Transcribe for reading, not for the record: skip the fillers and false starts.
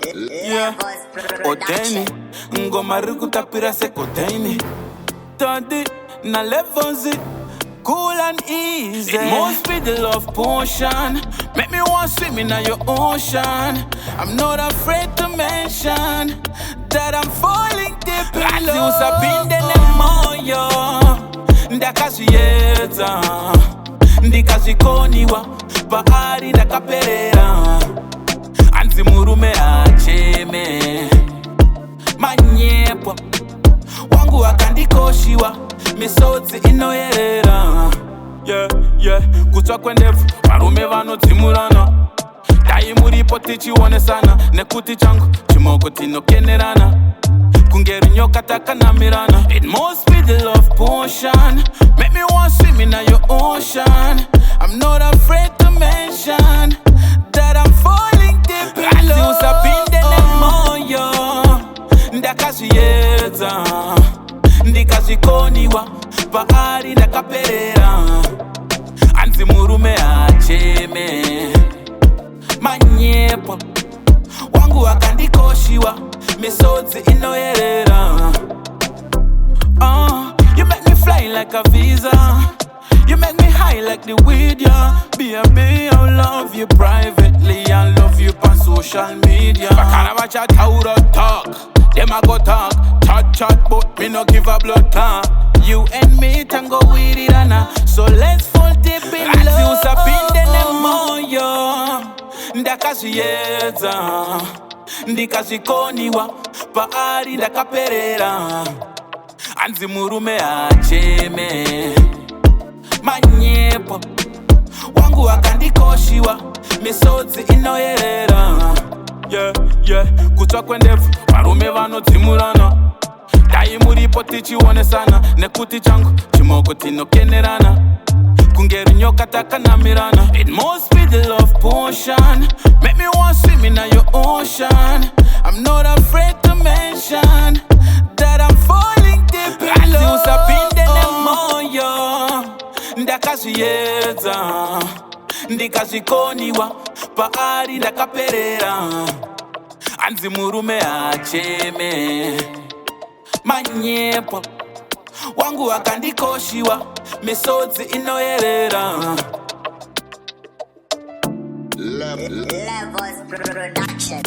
Yeah, ODEN ngoma rikutapira sekoteni Tadi na levels cool and easy. It must be the love potion. Make me want swim in your ocean. I'm not afraid to mention that I'm falling deep in love. Usapinde Nemoyo ndakazviedza ndikazvikoniwa paari ndakaperera anzi murume acheme manyepo wangu akandikoshiwa misodzi inoyerera kutsva kwendevu varume vanodzimurana dai muripo tichionesana nekuti changu chimoko tinokenerana kunge rinyoka takanamirana. It must be the love potion. Make me want swim in your ocean. I'm not afraid to mention that I'm falling deep in love. Usapinde Nemoyo ndakazviedza ndikazvikoniwa paari ndakaperera anzi murume acheme manyepo wangu akandikoshiwa misodzi inoyerera. You make me fly like a visa. You make me high like the weed, yeah. B.A.B. I love you privately and love you on social media. Bakarabacha tauro talk, them a go talk. Chat, but me no give a blood clot. You and me tango with it, Anna. So let's fall deep in love. Usapinde Nemoyo ndakazviedza ndikazvikoniwa paari ndakaperera anzi murume acheme manyepo wangu akandikoshiwa misodzi inoyerera. Kutsva kwendevu varume vanodzimurana dai muripo tichionesana nekuti changu chimoko tinokenerana kunge rinyoka takanamirana. It must be the love potion. Make me want swim in your ocean. I'm not afraid to mention that I'm falling deep in love. Usapinde Nemoyo ndakazviedza ndikazvikoniwa paari ndakaperera anzi murume acheme manyepo wangu akandikoshiwa misodzi inoyerera. Levelsproduction.